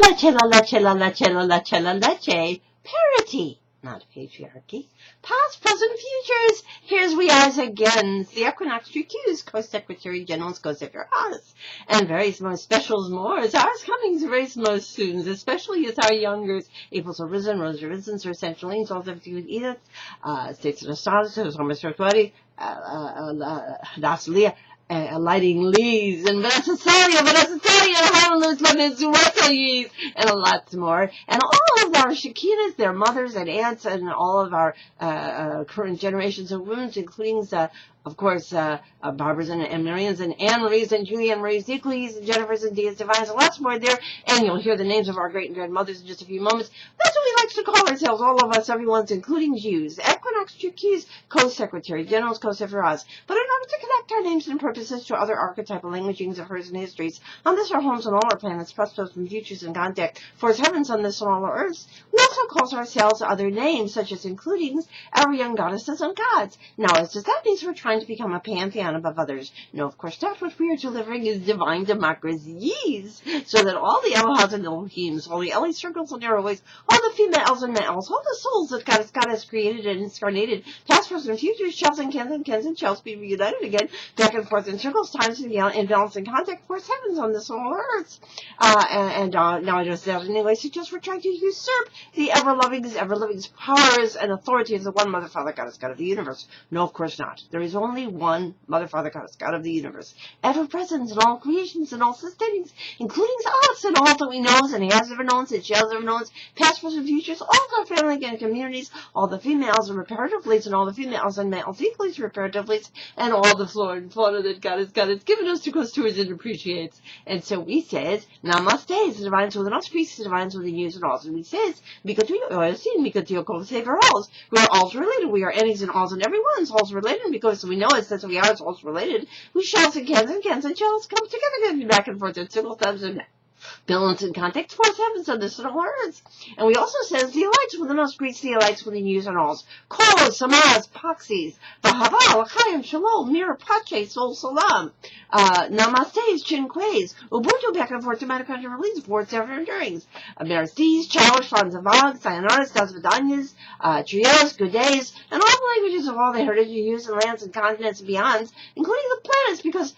LALECHELALECHELALECHELALECHE. Parity, not patriarchy. Past, present, futures. Here's we as again. The Equinoxtrueqsz, Co-Secretary General's COCHRISTSZ. And very most specials more. As ours Comingsz very most soon, especially as our youngers. April's arisen, rose arisen, Sir Centralines, all the few Edith, States of the Stars, Mr. Twari, Das Leah. Lighting leaves, and Vanessa Talia, and a lot more. And all of our Shakinas, their mothers and aunts, and all of our current generations of women, including, of course, Barbara's and Marian's and Anne-Marie's and Julie Ann Marie's equals, and Jennifer's and Dia's Divines, and lots more there. And you'll hear the names of our great and grandmothers in just a few moments. That's what we like to call ourselves, all of us, everyone's, including Jews. Equinoxtrueqsz, Co-Secretary General's COCHRISTSZ. But in order to connect our names and purposes to other archetypal languagings of hers and histories, on this our homes on all our planets, prospects and futures in contact, for his heavens on this and all our earths, we also call ourselves other names, such as including our young goddesses and gods. Now, as does that mean we're trying to become a pantheon above others? No, of course not. What we are delivering is divine democracies, so that all the Elohas and Elohims, all the Ellie circles and arrowways, all the females and males, all the souls that God has created and incarnated, past, present, futures, shells and cans and kens and shells be reunited again, back and forth in circles, times and balance and contact, force heavens on this whole earth. Now I just said anyway, suggest we're trying to usurp the ever-loving's powers and authority of the one Mother, Father, Goddess, God of the universe. No, of course not. There is only one Mother, Father, Goddess, God of the universe, ever present in all creations and all sustaining, including us and all that we know and has ever known and shall ever known, past, present, futures, all our family and communities, all the females and reparatively, and all the females and males equally reparatively, and all the flora and fauna that God has given us to go stewards and appreciates. And so we says, Namaste, the divines within us, priests, the divines within yous and alls. And we says, Save our alls. We are alls related. We are any's and alls and everyone's alls related. And because we know it says we are alls related, we shells and cans and shells come together back and forth in single thumbs and balance and contact, forth heavens on this and all earths. And we also says the elites within us greets the elites within yous and alls. Kos, Samaz, Poxies, Bahava, L'chaim, Shalom, Mir, Pache, Sol, Salam, Namastes, Chinquays, Ubuntu, back and forth, mitochondrial release, forth ever endurings, Meristes, Chalish, Fanzavag, Sayanaras, Dasvidanyas, Trios, Good Days, and all the languages of all the heritage use and lands and continents and beyonds, including the planets, because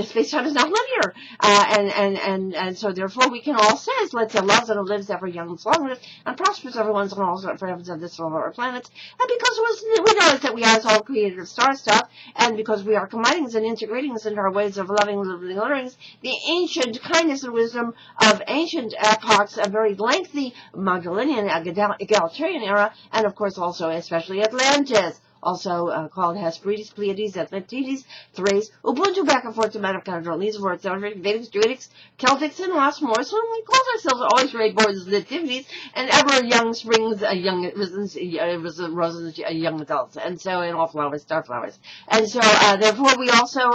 space-time is not linear, and so therefore we can all say, let's say, loves and lives ever young and long lived, and prospers everyone's and all for heavens of this and all our planets. And because we know that we are all created of star stuff, and because we are combining and integrating us into our ways of loving, living, learnings, the ancient kindness and wisdom of ancient epochs, a very lengthy Magdalenian egalitarian era, and of course also especially Atlantis. Also called Hesperides, Pleiades, Atlantides, Thrace, Ubuntu, back and forth to mitochondrial these words, Vedics, Druidics, Celtics, and lots more. So we call ourselves always very boards and nativities, and ever young springs, young roses, young adults, and so in all flowers, star flowers. And so therefore we also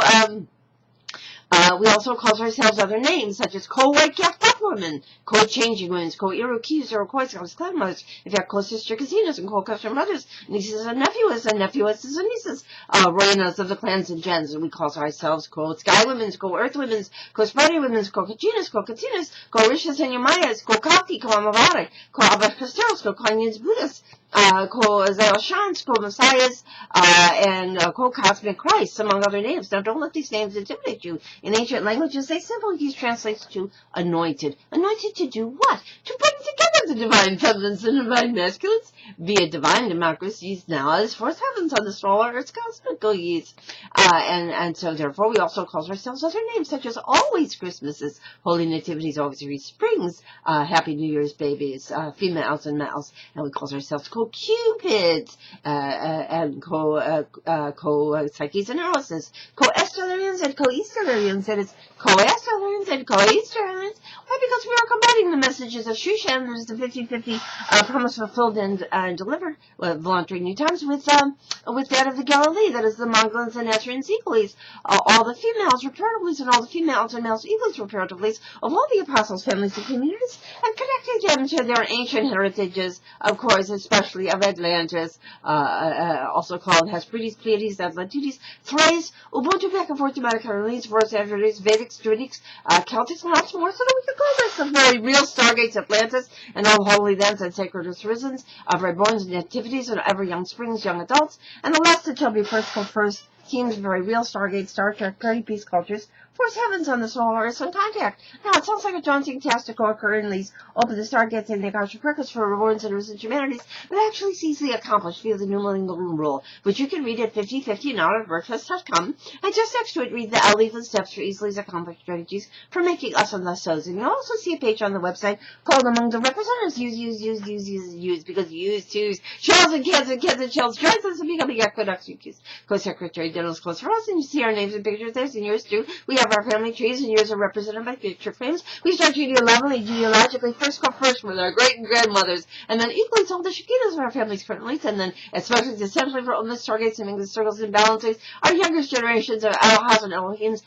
call ourselves other names, such as co-white jacked up women, co-changing women, co-Iroquois or co-Scottish mothers, if you have co-sister casinas and co-custom brothers, nieces and nephews and nieces, Royanas of the clans and gens, and we call ourselves co-sky women's, co-earth women's, co-spider women's, co-kachinas, co-katinas, co-rishas and yamayas, co-kaki, co-amavare, co-abacasteros, co-kanyans Buddhists, co-Zayashans, co-Messiahs, and co-Couszmic Chrisztz, among other names. Now, don't let these names intimidate you. In ancient languages, they simply translate to anointed. Anointed to do what? To bring together the divine feminines and divine masculines via divine democracies now as forth heavens on the small earth's cosmical yeast. And so, therefore, we also call ourselves other names, such as always Christmases, Holy Nativities, always Springs, Happy New Year's babies, females and males, and we call ourselves co-cupids, and co-psyches and eroses, co-estelarians and co-easterarians, and it's co-estelarians and co-easterarians. Why? Because we are combining the messages of Shushan, there's the 50-50 promise fulfilled and delivered, volunteering new times, with that of the Galilee, that is the Magdalens and Nazarene equals, all the females reparatively, and all the females and males equals reparatively, of all the apostles' families and communities, and connecting them to their ancient heritages, of course, especially of Atlantis, also called Hesperides, Pleiades, Atlantides, Thrace, Ubuntu, back and forth, mitochondrial, forth Vedics, Druidics, Celtics, and lots more, so that we can call us the very real stargates Atlantis, and all holy lands and sacred risen, of reborns and nativities, and ever young springs, young adults, and the last that shall be first go first, teams, very real stargates, Star Trek, party, peace, cultures, force heavens on the small earth on contact. Now, it sounds like a daunting task to co-occur in these open the stargates and the Couszmic Chrisztsz for rewards and risen humanities, but actually is easily accomplished via the numeral golden rule, which you can read at 5050 now at WordPress.com, and just next to it read the 11 steps for easily accomplished strategies for making us and thus so's. And you'll also see a page on the website called Among the Representatives, use, because use, choose, shells and kids and shells, joins us in becoming Equinoxtrueqsz, co-secretary, Dental's close for us, and you see our names and pictures there, and yours too. We have our family trees, and yours are represented by picture frames. We start genealogically, first come first with our great-grandmothers, and then equally all the Shekinahs of our families currently, and then especially essentially for all the stargates and the circles and balances, our youngest generations of Alhas and Elohims,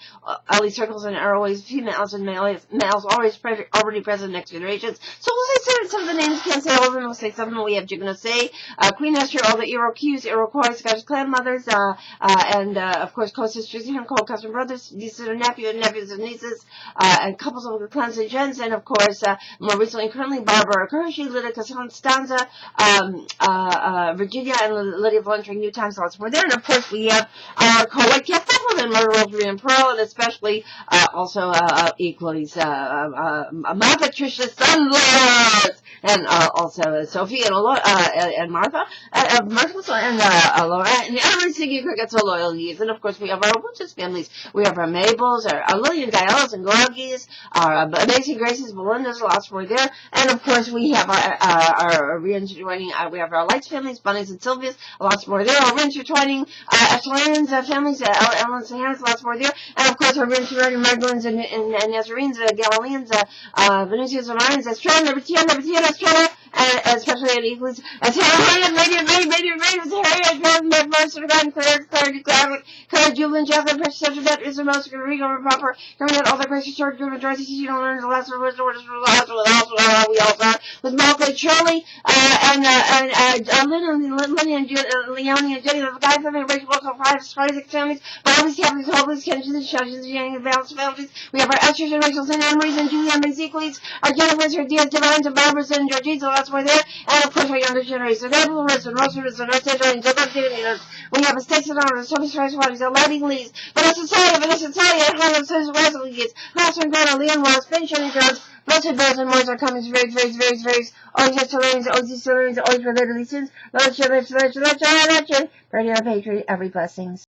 Eli circles and arrowways, females and males already present next generations. So we'll say some of the names, can't say all of them, we'll say some of them. We have Jigna Queen Esther, all the Iroquois, Scottish clan mothers, and of course co-sisters and co-cousin brothers, nieces and nephews and nieces, and couples of the clans and gens, and of course more recently currently Barbara Hershey, Lydia Constanza, Virginia, and Lydia Volentering, New Times, lots more there. And of course we have our co-white cat and Murder Rosary and Pearl, and especially also equally my Patricia Sunless, and also Sophie and Martha, and Laura, and every single cricket's a loyalties. And of course we have our Witches families. We have our Mabels, our Lillian Dialas and Gorgies, our Amazing Graces, Belindas, lots more there. And of course we have our reintertwining, we have our Lights families, Bunnies and Sylvias, lots more there. Our reintertwining Ashlands families, Ellen's and Harris, lots more there. And of course our reintertwining Magdalenes and Nazarenes, Galileans, Venusians and Lions, Estrella, Libertine, Estrella, and especially in Eagles, as Harriet, Harriet, Mercer, Claire, Julian, Jacqueline, Precious, Central Debt, is the most regal and proper, coming out all the gracious short, given Dorothy, you don't learn the last of the orders for the last of we all are, with Malcolm, Shirley, and Lynn, and Leonie, and Jenny, the guy family, Rachel, local five, Isaac families, Bobby's families, Hobley's, Kensington, Shushes, Yang, and Val's families. We have our Esther's and Rachel's and Anne-Marie's and Julianne, and Equalies, our Jennifer's, her Diaz, Divines, and Barbara's, and Georgines, so that's where there, and of course our younger generation, Apple, and Rosers, and Rosers, we have a States and Honors, Sophie's Rice Waters, the Lighting Leads, Vanessa Talia, and Hannah Says Wesley Gates, Master and Grana, Leon Wallace, Ben Shelley Jones, Blessed Bears and Moors are coming, very, always historians, always related to sins, Lord, Patriot, every blessings.